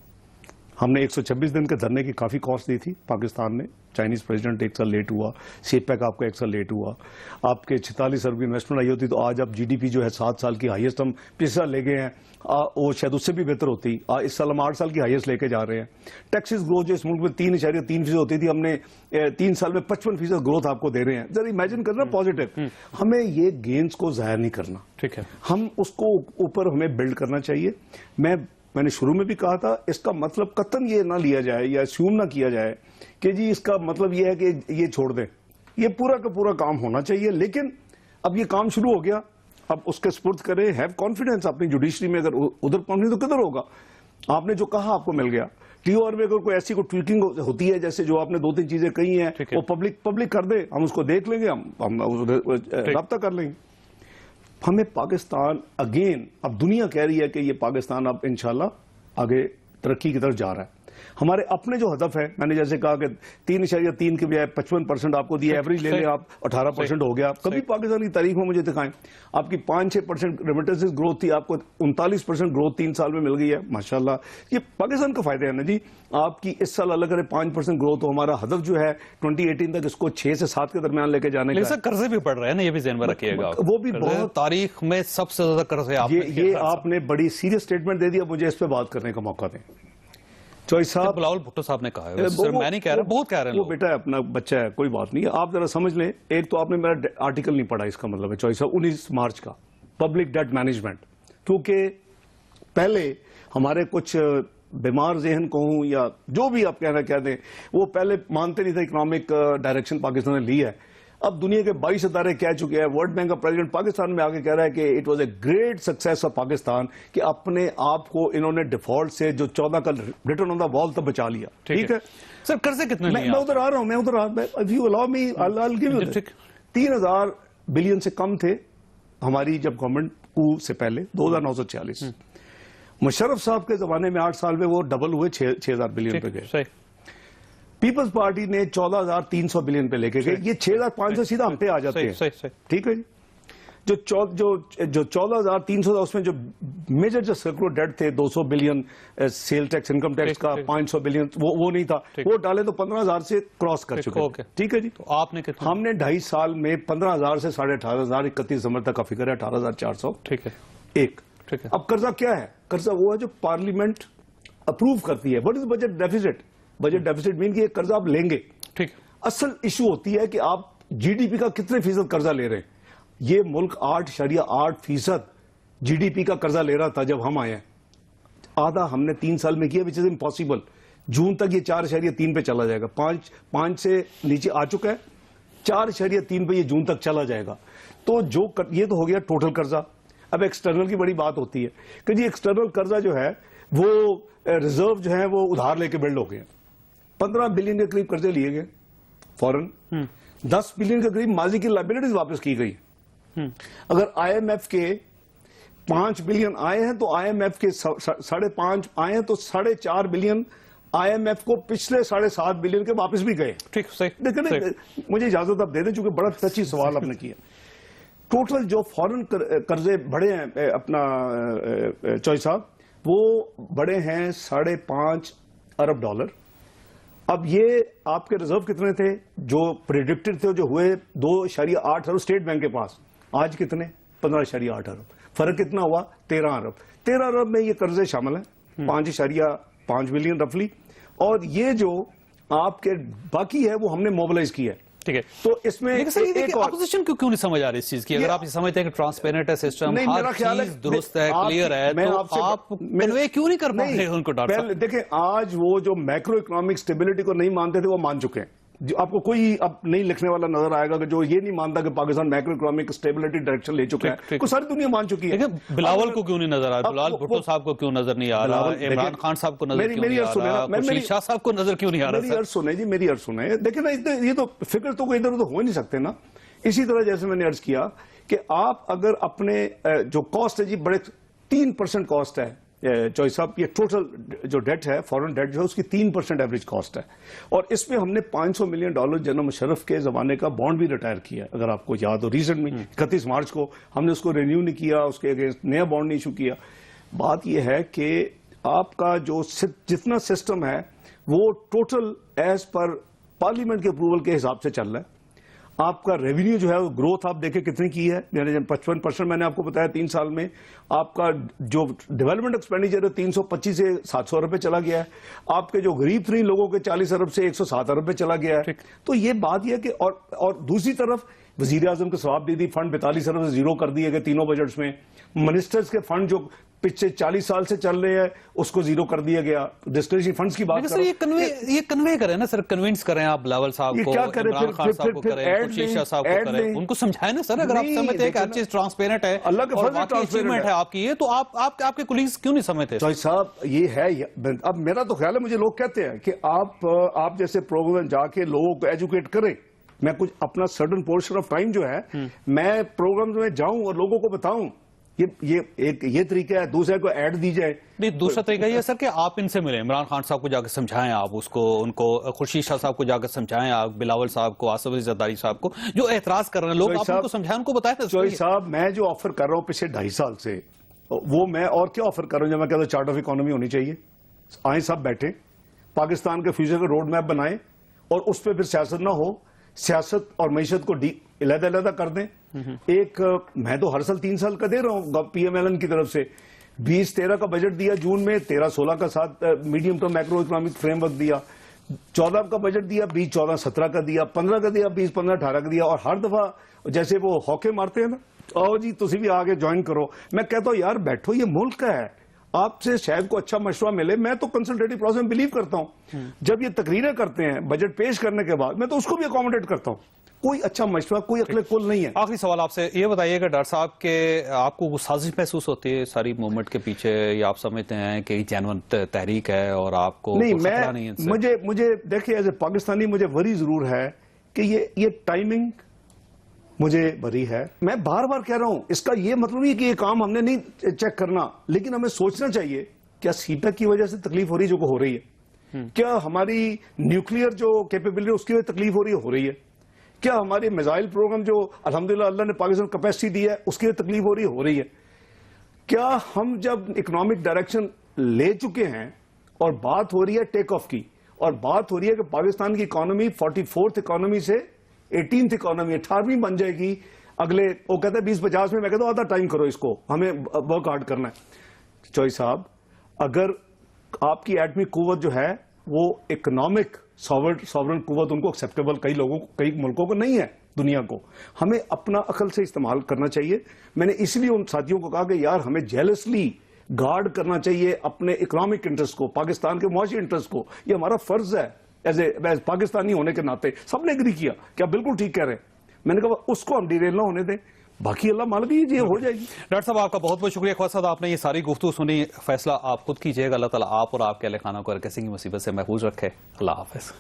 हमने 126 दिन के धरने की काफी कॉस्ट दी थी पाकिस्तान ने। चाइनीज प्रेसिडेंट 1 साल लेट हुआ, सीपैक आपका 1 साल लेट हुआ, आपके 46 अरब की इन्वेस्टमेंट आई होती तो आज आप जीडीपी जो है 7 साल की हाईएस्ट हम पिछले साल ले गए हैं, वो शायद उससे भी बेहतर होती। इस साल हम 8 साल की हाईएस्ट लेके जा रहे हैं। टैक्सेस ग्रोथ जो इस मुल्क में 3.3% होती थी, हमने 3 साल में 55% ग्रोथ आपको दे रहे हैं। जरा इमेजिन करना पॉजिटिव। हमें ये गेन्स को जाया नहीं करना, ठीक है, हम उसको ऊपर हमें बिल्ड करना चाहिए। मैंने शुरू में भी कहा था, इसका मतलब कतन ये ना लिया जाए या अस्यूम ना किया जाए कि जी इसका मतलब ये है कि ये छोड़ दें। ये पूरा का पूरा काम होना चाहिए, लेकिन अब ये काम शुरू हो गया, अब उसके स्पुर्द करें। हैव कॉन्फिडेंस अपनी जुडिशरी में, अगर उधर कॉन्फिडेंस तो किधर होगा? आपने जो कहा आपको मिल गया। टीओआर में अगर कोई ऐसी कोई ट्वीकिंग होती है, जैसे जो आपने 2-3 चीजें कही हैं, वो पब्लिक कर दे, हम उसको देख लेंगे, हम रब्ता कर लेंगे। हमें पाकिस्तान अगेन, अब दुनिया कह रही है कि ये पाकिस्तान अब इंशाल्लाह आगे तरक्की की तरफ जा रहा है। हमारे अपने जो हदफ है, मैंने जैसे कहा कि 3.3 के बजाय 55% आपको दिया, एवरेज ले लें आप 18% हो गया। कभी पाकिस्तान की तारीख में मुझे दिखाएं, आपकी 5-6% रेमिटेंसेस ग्रोथ थी, आपको 39% ग्रोथ 3 साल में मिल गई है, माशाल्लाह। ये पाकिस्तान का फायदा है ना जी। आपकी इस साल अलग करें 5% ग्रोथ, हो हमारा हदफ जो है 2018 तक इसको 6 से 7 के दरमियान लेके जाने का। कर्जे भी पड़ रहे हैं ना, ये भी ज़हन में रखिएगा। वो भी बहुत तारीख में सबसे ज्यादा कर्जे ये आपने बड़ी सीरियस स्टेटमेंट दे दिया, मुझे इस पर बात करने का मौका दें। चॉइस साहब, बिलावल भुट्टो साहब ने कहा है, मैं नहीं कह रहा, बहुत कह रहे हैं वो बेटा है, अपना बच्चा है, कोई बात नहीं है। आप जरा समझ लें, एक तो आपने मेरा आर्टिकल नहीं पढ़ा, इसका मतलब है चॉइस साहब 19 मार्च का पब्लिक डेट मैनेजमेंट, क्योंकि पहले हमारे कुछ بیمار ذہن کو ہوں یا جو بھی آپ کہنا کہہ دیں، وہ پہلے مانتے نہیں تھے اکنامک ڈائریکشن پاکستان نے لی ہے. اب دنیا کے 22 ادارے کہہ چکے ہیں، ورلڈ بینک کا پریزیڈنٹ پاکستان میں آگے کہہ رہا ہے کہ it was a great success of Pakistan کہ اپنے آپ کو انہوں نے ڈیفالٹ سے جو 14 کا ریٹرن آن دا وال تک بچا لیا. ٹھیک ہے سر، قرضے کتنے میں ادھر آ رہا ہوں، if you allow me, I'll give you that. 3,000 billion سے کم تھے ہماری جب گورنمنٹ کو سے پہلے 2,946. مشرف صاحب کے زمانے میں 8 سال میں وہ ڈبل ہوئے 6,000 بلین پہ گئے. پیپلز پارٹی نے 14,300 بلین پہ لے کے گئے. یہ 6,500 سیدھا ہم پہ آ جاتے ہیں. ٹھیک ہے جی. جو 14,300 تھا اس میں جو میجر جو سرکولر ڈیٹ تھے 200 billion sale tax income tax کا 500 بلین وہ نہیں تھا. وہ ڈالے تو 15,000 سے کراس کر چکے. ٹھیک ہے جی. آپ نے ہم نے 2.5 سال میں 15,000 سے 18,500 31 دسمبر تک کا فگر ہے 18,400. ٹھیک ہے. ایک اب قرضہ کیا ہے؟ قرضہ وہ ہے جو پارلیمنٹ اپروو کرتی ہے. What is budget deficit? Budget deficit مین کہ یہ قرضہ آپ لیں گے. ٹھیک. اصل ایشو ہوتی ہے کہ آپ جی ڈی پی کا کتنے فیصد قرضہ لے رہے ہیں. یہ ملک 8.8% جی ڈی پی کا قرضہ لے رہا تھا جب ہم آئے ہیں. آدھا ہم نے 3 سال میں کیا وچ از امپاسبل. جون تک یہ 4.3 پہ چلا جائے گا. 5 سے نیچے آ چکا ہے. 4.3 پہ یہ جون تک چلا جائے گا. تو جو یہ تو ہو گیا ٹوٹل قرضہ. اب ایکسٹرنل کی بڑی بات ہوتی ہے کہ جی ایکسٹرنل قرضہ جو ہے وہ ریزرو جو ہے وہ ادھار لے کے بلڈ ہو گئے. 15 بلین کے قریب قرضے لیے گئے فورن. 10 بلین کے قریب ماضی کی لائبلٹیز واپس کی گئی. اگر آئی ایم ایف کے 5 بلین آئے ہیں تو آئی ایم ایف کے 5.5 آئے ہیں تو 4.5 بلین آئی ایم ایف کو پچھلے 7.5 بلین کے واپس بھی گئے. دیکھیں مجھے اجازت آپ دے دیں چونکہ بڑا سچی سوال آپ نے کیا. ٹوٹل جو فورن قرضے بڑھے ہیں اپنا چوئی صاحب وہ بڑے ہیں 5.5 ارب ڈالر. اب یہ آپ کے ریزرو کتنے تھے جو پریڈکٹڈ تھے جو ہوئے 2.8 ارب اسٹیٹ بینک کے پاس. آج کتنے؟ 15.8 ارب. فرق کتنا ہوا؟ 13 ارب. 13 ارب میں یہ قرضے شامل ہیں 5.5 بلین رفلی. اور یہ جو آپ کے باقی ہے وہ ہم نے موبلائز کیا ہے. ٹھیک ہے. تو اس میں اپوزیشن کیوں نہیں سمجھ آ رہی اس چیز کی؟ اگر آپ یہ سمجھتے ہیں کہ ٹرانسپیرنٹ ہے سسٹم، ہر چیز درست ہے، کلیئر ہے، تو آپ کنوے کیوں نہیں کر پا رہے ان کو؟ ڈاکٹر صاحب دیکھیں آج وہ جو میکرو اکنامک سٹیبلٹی کو نہیں مانتے تھے وہ مان چکے ہیں. جو آپ کو کوئی اب نہیں لکھنے والا نظر آئے گا کہ جو یہ نہیں مانتا کہ Pakistan macro economic stability direction لے چکا ہے. کو ساری دنیا مان چکی ہے. بلاول کو کیوں نہیں نظر آ رہا؟ بلال بھٹو صاحب کو کیوں نظر نہیں آ رہا؟ عمران خان صاحب کو نظر کیوں نہیں آ رہا؟ خورشید شاہ صاحب کو نظر کیوں نہیں آ رہا؟ میری عرض سنیں جی، میری عرض سنیں. دیکھیں نا یہ تو فکر تو ادھر ادھر ہو نہیں سکتے نا. اسی طرح جیسے میں نے عرض کیا کہ آپ اگر اپنے جو کاسٹ ہے جی بڑے 3% کاسٹ ہے چوئی صاحب. یہ ٹوٹل جو ڈیٹ ہے فورن ڈیٹ جو ہے اس کی 3% ایوریج کاسٹ ہے. اور اس میں ہم نے $500 ملین جنرل مشرف کے زمانے کا بانڈ بھی ریٹائر کیا. اگر آپ کو یاد ہو ریسنٹ میں 31 مارچ کو ہم نے اس کو رینیو نہیں کیا، اس کے اگینسٹ نیا بانڈ نہیں ایشو کیا. بات یہ ہے کہ آپ کا جو جتنا سسٹم ہے وہ ٹوٹل ایز پر پارلیمنٹ کے اپروول کے حساب سے چل رہا ہے. آپ کا ریونیو جو ہے وہ گروتھ آپ دیکھیں کتنی کی ہے. یعنی 55% میں نے آپ کو بتایا 3 سال میں. آپ کا جو ڈیولپمنٹ ایکسپینڈیچر ہے 325 سے 700 ارب پہ چلا گیا ہے. آپ کے جو غریب ترین لوگوں کے 40 ارب سے 107 ارب پہ چلا گیا ہے. تو یہ بات یہ کہ اور دوسری طرف وزیر اعظم کو ثواب دے دی، فنڈ 42 ارب سے زیرو کر دیے گئے تینوں بجٹس میں. منسٹرز کے فنڈ جو پچھلے 40 سال سے چل رہے ہیں اس کو زیرو کر دیا گیا. ڈسکریشنری فنڈز کی بات سر یہ کنوے کریں نا سر، کنوینس کریں آپ بلاول صاحب کو، عمران خان صاحب کو کریں، خورشید شاہ صاحب کو کریں، ان کو سمجھائیں نا سر. اگر آپ سمجھتے ہیں کہ ہر چیز ٹرانسپیرنٹ ہے اور واقعی اچیومنٹ ہے آپ کی یہ، تو آپ کے کولیگز کیوں نہیں سمجھتے؟ چوئی صاحب یہ ہے. اب میرا تو خیال ہے مجھے لوگ کہتے ہیں کہ آپ جیسے پروگرام جا کے لوگوں کو ایجوکیٹ کریں. میں کچھ اپنا سرٹن پورشن آف ٹائم جو ہے میں پروگرامز میں جاؤں اور لوگوں کو بتاؤں. یہ طریقہ ہے. دوسرے کو ایڈ دی جائے. نہیں، دوسرا طریقہ یہ ہے سر کہ آپ ان سے ملیں، عمران خان صاحب کو جا کے سمجھائیں، آپ ان کو خورشید شاہ صاحب کو جا کے سمجھائیں، آپ بلاول صاحب کو، آصف علی زرداری صاحب کو جو اعتراض کر رہے ہیں لوگ، آپ ان کو سمجھائیں، ان کو بتائیں. چوئی صاحب میں جو آفر کر رہا ہوں پچھلے 2.5 سال سے وہ میں اور کیا آفر کر رہا ہوں. جب میں کہتا ہوں چارٹ آف اکانومی ہونی چاہیے، آئیں سب بیٹھیں، پاکستان کے فیوچر کا روڈ میپ بنائیں اور اس پہ پھر سیاست نہ ہو، سیاست اور معیشت کو علیحدہ علیحدہ کر دیں. ایک میں تو ہر سال 3 سال کا دے رہا ہوں پی ایم ایل این کی طرف سے. 2013 کا بجٹ دیا جون میں، 13-16 کا ساتھ medium term macro economic frame work دیا. 14 کا بجٹ دیا، 2014-17 کا دیا، 15 کا دیا، 2015-18 کا دیا. اور ہر دفعہ جیسے وہ ہوکے مارتے ہیں نا، آؤ جی تسی بھی آگے جوائن کرو. میں کہتا ہوں یار بیٹھو، یہ ملک کا ہے. آپ سے شاید کو اچھا مشورہ ملے. میں تو کنسلٹیٹو پروسیس میں بلیو کرتا ہوں. جب یہ تقریریں کرتے ہیں بجٹ پیش کرنے کے بعد, میں تو اس کو بھی اکوموڈیٹ کرتا ہوں. کوئی اچھا مشورہ, کوئی عقل کل نہیں ہے. آخری سوال آپ سے یہ بتائیے کہ ڈاکٹر صاحب کہ آپ کو سازش محسوس ہوتی ہے ساری موومنٹ کے پیچھے, یا آپ سمجھتے ہیں کہ جینون تحریک ہے اور آپ کو خطرہ نہیں ہے ان سے؟ مجھے دیکھیں ایز اے پاکستانی مجھے وری ضرور ہے کہ یہ ٹائمنگ مجھے بری ہے. میں بار بار کہہ رہا ہوں, اس کا یہ مطلب نہیں کہ یہ کام ہم نے نہیں چیک کرنا, لیکن ہمیں سوچنا چاہیے کیا سیٹا کی وجہ سے تکلیف ہو رہی ہے جو کہ ہو رہی ہے, کیا ہماری نیوکلیئر جو کیپیبلٹی اس کی وجہ سے تکلیف ہو رہی ہے, کیا ہمارے میزائل پروگرام جو الحمدللہ اللہ نے پاکستان کو کیپیسٹی دی ہے اس کی وجہ سے تکلیف ہو رہی ہے, کیا ہم جب اکنامک ڈائریکشن لے چکے ہیں اور بات ہو رہی ہے ٹیک آف کی, اور بات ہو رہی ہے کہ پاکستان کی اکانومی 44th اکانومی سے 18th اکانومی 18ویں بن جائے گی اگلے, وہ کہتے ہیں 2050 میں, میں کہتا ہوں آدھا ٹائم کرو اس کو, ہمیں ورک ہارڈ کرنا ہے. چوئی صاحب, اگر آپ کی ایٹمی قوت جو ہے وہ اکنامک ساورن قوت ان کو ایکسیپٹیبل کئی ملکوں کو نہیں ہے دنیا کو, ہمیں اپنا عقل سے استعمال کرنا چاہیے. میں نے اس لیے ان ساتھیوں کو کہا کہ یار ہمیں جیلسلی گارڈ کرنا چاہیے اپنے اکنامک انٹرسٹ کو, پاکستان کے معاشی انٹرسٹ کو. یہ ہمارا فرض ہے ایز پاکستانی ہونے کے ناطے. سب نے اگری کیا کہ آپ بالکل ٹھیک کہہ رہے ہیں. میں نے کہا اس کو ہم ڈیریل نہ ہونے دیں, باقی اللہ مالک یہ ہو جائے گی. ڈاکٹر صاحب آپ کا بہت بہت شکریہ. خواجہ صاحب آپ نے یہ ساری گفتگو سنی, فیصلہ آپ خود کیجئے گا. اللہ تعالیٰ آپ اور آپ کے اہل خانہ کو ہر کسی کی مصیبت سے محفوظ رکھے. اللہ حافظ.